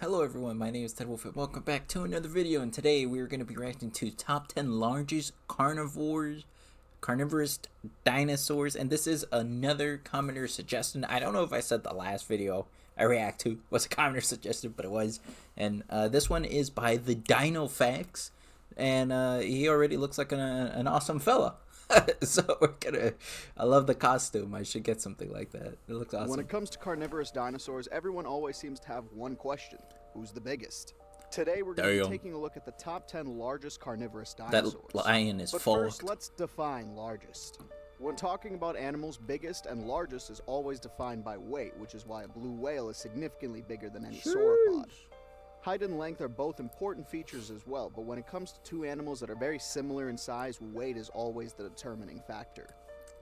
Hello everyone, my name is Ted Wolf and welcome back to another video, and today we are going to be reacting to top 10 largest carnivorous dinosaurs, and this is another commenter suggestion. I don't know if I said the last video I react to was a commenter suggestion, but it was, and this one is by the Dino Facts, and he already looks like an awesome fella. So I love the costume. I should get something like that. It looks awesome. When it comes to carnivorous dinosaurs, everyone always seems to have one question: who's the biggest? Today we're going to be taking a look at the top 10 largest carnivorous dinosaurs. That lion is full. But first, let's define largest. When talking about animals, biggest and largest is always defined by weight, which is why a blue whale is significantly bigger than any sauropod. Height and length are both important features as well, but when it comes to two animals that are very similar in size, weight is always the determining factor.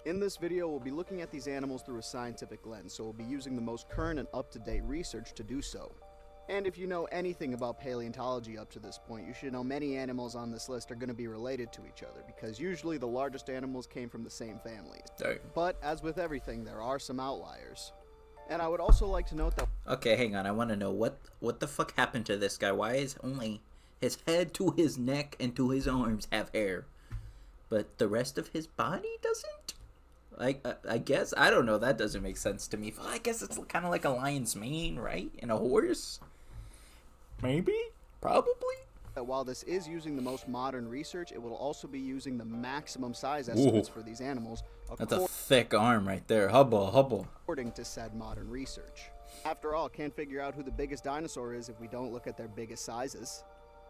In this video, we'll be looking at these animals through a scientific lens, so we'll be using the most current and up-to-date research to do so. And if you know anything about paleontology up to this point, you should know many animals on this list are going to be related to each other, because usually the largest animals came from the same families. But as with everything, there are some outliers. And I would also like to note that... Okay, hang on. I want to know what the fuck happened to this guy. Why is only his head to his neck and to his arms have hair, but the rest of his body doesn't? I guess. I don't know. That doesn't make sense to me. Well, I guess it's kind of like a lion's mane, right? And a horse? Maybe? Probably? While this is using the most modern research, it will also be using the maximum size estimates for these animals. That's a thick arm right there. Hubble. According to said modern research. After all, can't figure out who the biggest dinosaur is if we don't look at their biggest sizes.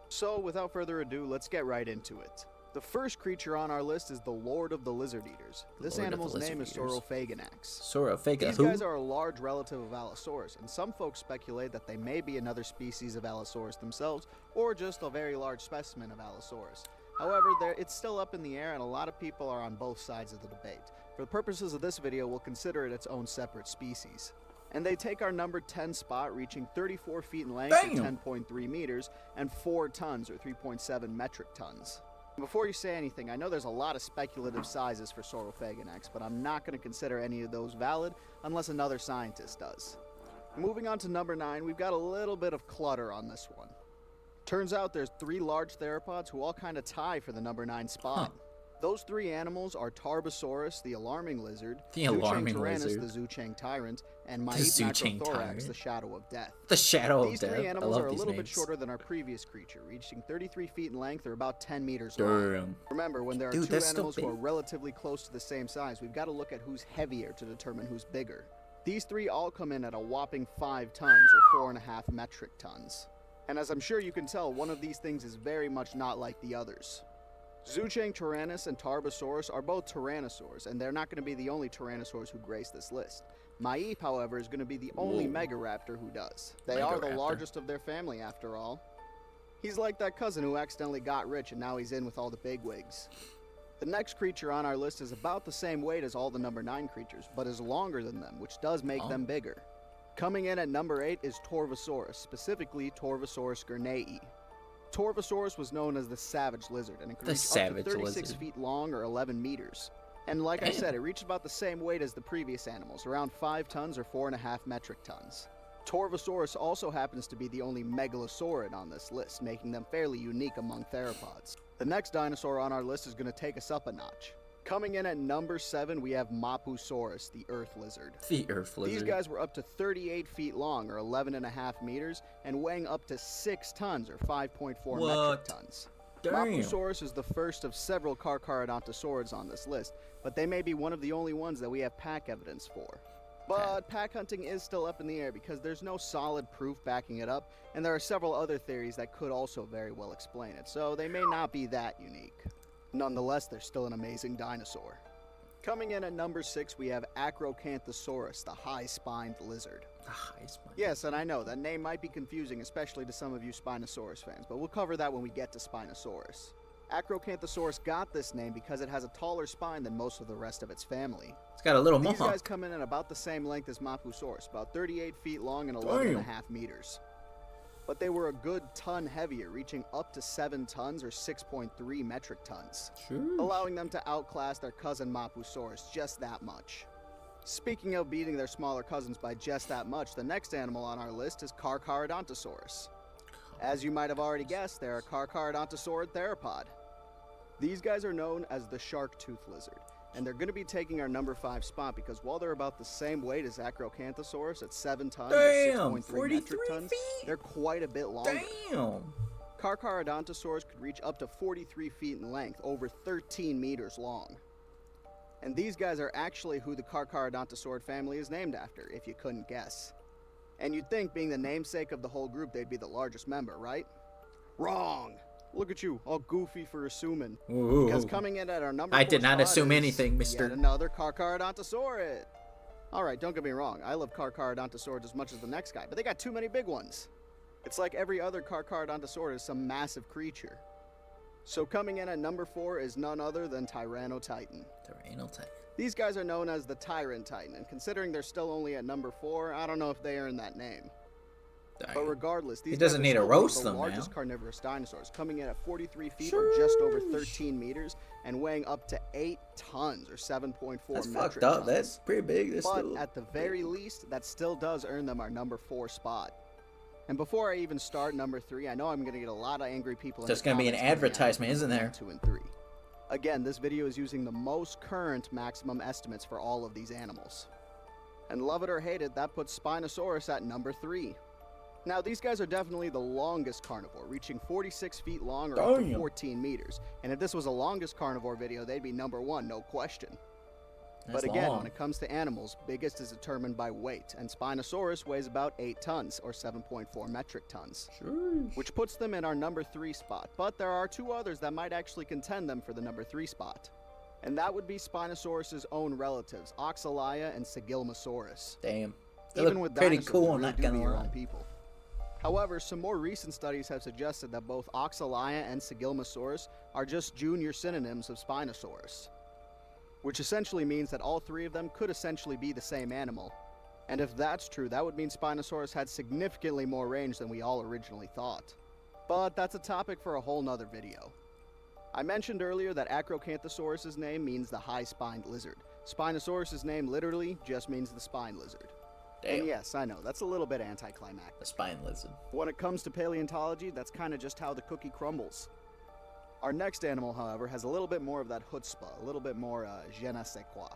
So, without further ado, let's get right into it. The first creature on our list is the Lord of the Lizard Eaters. This animal's name is Saurophaganax. These guys are a large relative of Allosaurus, and some folks speculate that they may be another species of Allosaurus themselves, or just a very large specimen of Allosaurus. However, it's still up in the air, and a lot of people are on both sides of the debate. For the purposes of this video, we'll consider it its own separate species. And they take our number 10 spot, reaching 34 feet in length, or 10.3 meters, and 4 tons, or 3.7 metric tons. Before you say anything, I know there's a lot of speculative sizes for Saurophaganax, but I'm not going to consider any of those valid unless another scientist does. Moving on to number 9, we've got a little bit of clutter on this one. Turns out there's 3 large theropods who all kind of tie for the number 9 spot. Those 3 animals are Tarbosaurus, the alarming lizard, Zoochang tyrannus, the Zoochang tyrant, and Macrothorax, the shadow of death. The shadow of death. These 3 animals are a little bit shorter than our previous creature, reaching 33 feet in length or about 10 meters long. Remember, when there are 2 animals who are relatively close to the same size, we've got to look at who's heavier to determine who's bigger. These 3 all come in at a whopping 5 tons or 4.5 metric tons. And as I'm sure you can tell, one of these things is very much not like the others. Zoochang tyrannus and Tarbosaurus are both tyrannosaurs, and they're not going to be the only tyrannosaurs who grace this list. Maip, however, is going to be the only megaraptor who does. They are the largest of their family, after all. He's like that cousin who accidentally got rich and now he's in with all the bigwigs. The next creature on our list is about the same weight as all the number 9 creatures, but is longer than them, which does make them bigger. Coming in at number 8 is Torvosaurus, specifically Torvosaurus gurnei. Torvosaurus was known as the savage lizard, and it could reach up to 36 feet long or 11 meters. And like I said, it reached about the same weight as the previous animals, around 5 tons or 4.5 metric tons. Torvosaurus also happens to be the only megalosaurid on this list, making them fairly unique among theropods. The next dinosaur on our list is going to take us up a notch. Coming in at number 7, we have Mapusaurus, the earth lizard. The earth lizard. These guys were up to 38 feet long, or 11.5 meters, and weighing up to 6 tons, or 5.4 metric tons. Mapusaurus is the first of several Carcharodontosaurids on this list, but they may be one of the only ones that we have pack evidence for. But pack hunting is still up in the air because there's no solid proof backing it up, and there are several other theories that could also very well explain it, so they may not be that unique. Nonetheless, they're still an amazing dinosaur. Coming in at number 6, we have Acrocanthosaurus, the high-spined lizard. The high-spined? Yes, and I know, that name might be confusing, especially to some of you Spinosaurus fans, but we'll cover that when we get to Spinosaurus. Acrocanthosaurus got this name because it has a taller spine than most of the rest of its family. It's got a little mohawk. These guys come in at about the same length as Mapusaurus, about 38 feet long and 11.5 meters. But they were a good ton heavier, reaching up to 7 tons or 6.3 metric tons, allowing them to outclass their cousin Mapusaurus just that much. Speaking of beating their smaller cousins by just that much, the next animal on our list is carcharodontosaurus. As you might have already guessed, they're a carcharodontosaurid theropod. These guys are known as the shark-tooth lizard, and they're going to be taking our number 5 spot because while they're about the same weight as Acrocanthosaurus at 7 tons or 6.3 metric tons, they're quite a bit longer. Damn! Carcharodontosaurs could reach up to 43 feet in length, over 13 meters long. And these guys are actually who the Carcharodontosaurid family is named after, if you couldn't guess. And you'd think, being the namesake of the whole group, they'd be the largest member, right? Wrong! Look at you, all goofy for assuming. Ooh. Because coming in at our number 4 I did not spot assume is anything, mister. Yet another Carcharodontosaurid. Alright, don't get me wrong, I love Carcharodontosaurids as much as the next guy, but they got too many big ones. It's like every other Carcharodontosaurid is some massive creature. So coming in at number 4 is none other than Tyrannotitan. Tyrannotitan. These guys are known as the Tyrant Titan, and considering they're still only at number 4, I don't know if they earn that name. Dang. But regardless, these He doesn't guys need to are roast still them, the largest man. carnivorous dinosaurs, coming in at 43 feet or just over 13 meters, and weighing up to 8 tons or 7.4 That's metric fucked up. tons. That's pretty big. That's But still at the very least, that still does earn them our number 4 spot. And before I even start number 3, I know I'm going to get a lot of angry people. There's going to be an advertisement, isn't there? 2 and 3. Again, this video is using the most current maximum estimates for all of these animals. And love it or hate it, that puts Spinosaurus at number 3. Now, these guys are definitely the longest carnivore, reaching 46 feet long or up to 14 meters. And if this was a longest carnivore video, they'd be number 1, no question. That's But again, long. when it comes to animals, biggest is determined by weight, and Spinosaurus weighs about 8 tons or 7.4 metric tons, which puts them in our number 3 spot. But there are 2 others that might actually contend them for the number 3 spot. And that would be Spinosaurus's own relatives, Oxalia and Sigilmosaurus. Damn. They Even look with pretty dinosaurs, cool, they I'm really not do gonna be your lie. own people. However, some more recent studies have suggested that both Oxalia and Sigilmosaurus are just junior synonyms of Spinosaurus, which essentially means that all 3 of them could essentially be the same animal. And if that's true, that would mean Spinosaurus had significantly more range than we all originally thought. But that's a topic for a whole nother video. I mentioned earlier that Acrocanthosaurus's name means the high-spined lizard. Spinosaurus's name literally just means the spine lizard. Damn. And yes, I know, that's a little bit anticlimactic. The spine lizard. When it comes to paleontology, that's kind of just how the cookie crumbles. Our next animal, however, has a little bit more of that chutzpah, a little bit more je ne sais quoi.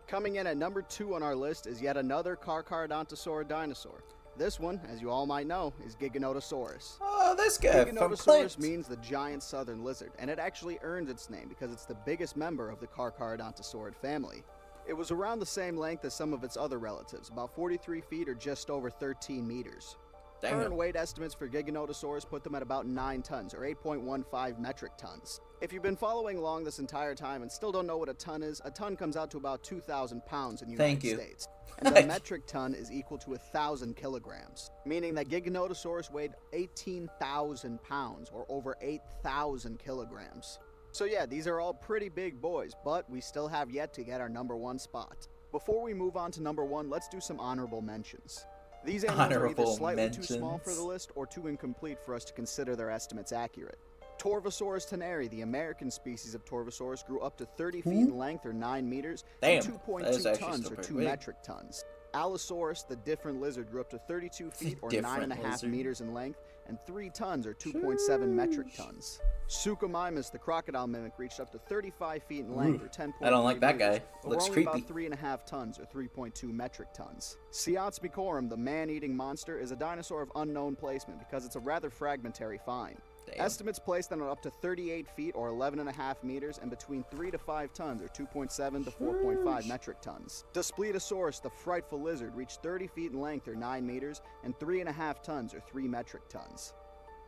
Coming in at number 2 on our list is yet another Carcharodontosaurid dinosaur. This one, as you all might know, is Giganotosaurus. Oh, this guy from Giganotosaurus Clint. means the giant southern lizard, and it actually earns its name because it's the biggest member of the Carcharodontosaurid family. It was around the same length as some of its other relatives, about 43 feet or just over 13 meters. Damn. Current weight estimates for Giganotosaurus put them at about 9 tons or 8.15 metric tons. If you've been following along this entire time and still don't know what a ton is, a ton comes out to about 2,000 pounds in the United States. And a metric ton is equal to 1,000 kilograms, meaning that Giganotosaurus weighed 18,000 pounds or over 8,000 kilograms. So yeah, these are all pretty big boys, but we still have yet to get our number 1 spot. Before we move on to number 1, let's do some honorable mentions. These animals are either slightly too small for the list or too incomplete for us to consider their estimates accurate. Torvosaurus teneri, the American species of Torvosaurus, grew up to 30 feet in length or 9 meters and 2.2 tons or 2 metric tons. Allosaurus, the different lizard, grew up to 32 feet or 9.5 meters in length and 3 tons or 2.7 metric tons. Suchomimus, the crocodile mimic, reached up to 35 feet in length or 10.3 I don't like that meters, guy. but Looks we're only creepy. about 3.5 tons or 3.2 metric tons. Siatsmicorum, the man-eating monster, is a dinosaur of unknown placement because it's a rather fragmentary find. Damn. Estimates place them at up to 38 feet or 11.5 meters and between 3 to 5 tons or 2.7 to 4.5 metric tons. Daspletosaurus, the frightful lizard, reached 30 feet in length or 9 meters and 3.5 tons or 3 metric tons.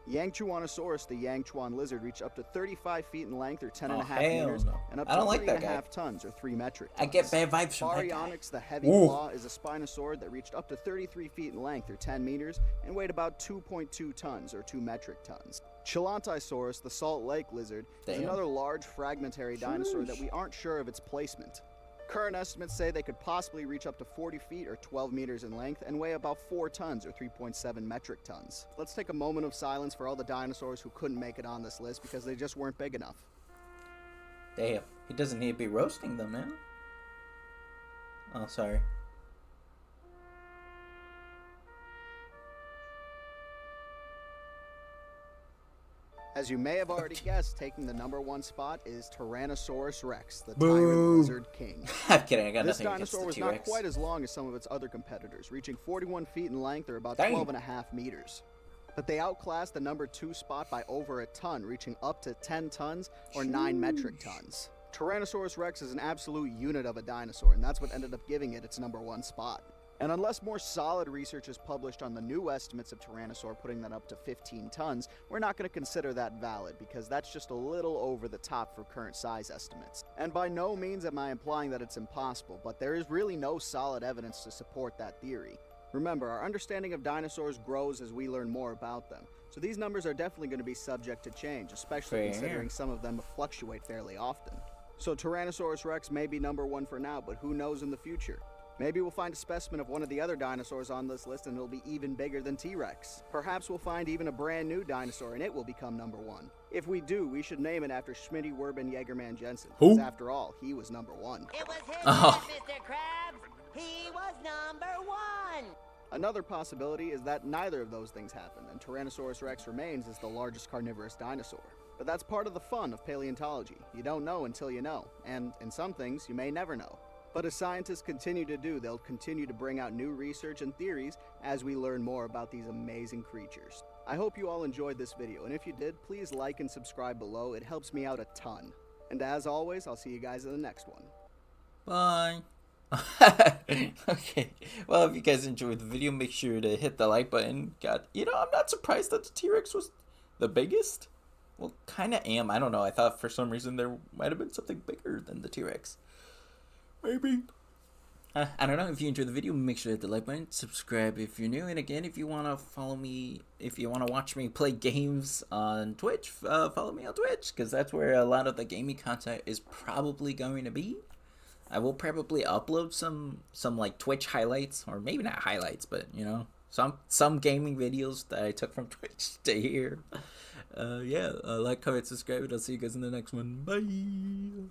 Yangchuanosaurus, the Yangchuan lizard, reached up to 35 feet in length or 10.5 meters no. and up I to don't like that 3.5 guy. tons or 3 metric tons. I get bad vibes from that guy. Baryonyx, the heavy Ooh. claw, is a spinosaurid that reached up to 33 feet in length or 10 meters and weighed about 2.2 tons or 2 metric tons. Chilantisaurus, the Salt Lake lizard, is Damn. another large fragmentary dinosaur that we aren't sure of its placement. Current estimates say they could possibly reach up to 40 feet or 12 meters in length and weigh about 4 tons or 3.7 metric tons. Let's take a moment of silence for all the dinosaurs who couldn't make it on this list because they just weren't big enough. Damn. He doesn't need to be roasting them, man. Oh, sorry. As you may have already guessed, taking the #1 spot is Tyrannosaurus Rex, the tyrant lizard king. I'm kidding, I got this nothing against the dinosaur was T-Rex. not quite as long as some of its other competitors, reaching 41 feet in length or about 12.5 meters. But they outclassed the #2 spot by over a ton, reaching up to 10 tons or 9 metric tons. Tyrannosaurus Rex is an absolute unit of a dinosaur, and that's what ended up giving it its #1 spot. And unless more solid research is published on the new estimates of Tyrannosaur putting that up to 15 tons, we're not going to consider that valid because that's just a little over the top for current size estimates. And by no means am I implying that it's impossible, but there is really no solid evidence to support that theory. Remember, our understanding of dinosaurs grows as we learn more about them, so these numbers are definitely going to be subject to change, especially considering some of them fluctuate fairly often. So Tyrannosaurus Rex may be #1 for now, but who knows in the future? Maybe we'll find a specimen of one of the other dinosaurs on this list and it'll be even bigger than T-Rex. Perhaps we'll find even a brand new dinosaur and it will become #1. If we do, we should name it after Schmitty Werben Jagerman Jensen, because after all, he was #1. It was his Mr. Krabs! He was #1! Another possibility is that neither of those things happened, and Tyrannosaurus Rex remains as the largest carnivorous dinosaur. But that's part of the fun of paleontology. You don't know until you know, and in some things, you may never know. But as scientists continue to do, they'll continue to bring out new research and theories as we learn more about these amazing creatures. I hope you all enjoyed this video, and if you did, please like and subscribe below. It helps me out a ton. And as always, I'll see you guys in the next one. Bye. Okay, well, if you guys enjoyed the video, make sure to hit the like button. God, you know, I'm not surprised that the T-Rex was the biggest. Well, kind of am. I don't know. I thought for some reason there might have been something bigger than the T-Rex. Maybe. I don't know. If you enjoyed the video, make sure to hit the like button, subscribe if you're new, and again, if you want to follow me, if you want to watch me play games on Twitch, follow me on Twitch, because that's where a lot of the gaming content is probably going to be. I will probably upload some like Twitch highlights, or maybe not highlights, but you know, some gaming videos that I took from Twitch to here. Yeah, like, comment, subscribe, and I'll see you guys in the next one. Bye.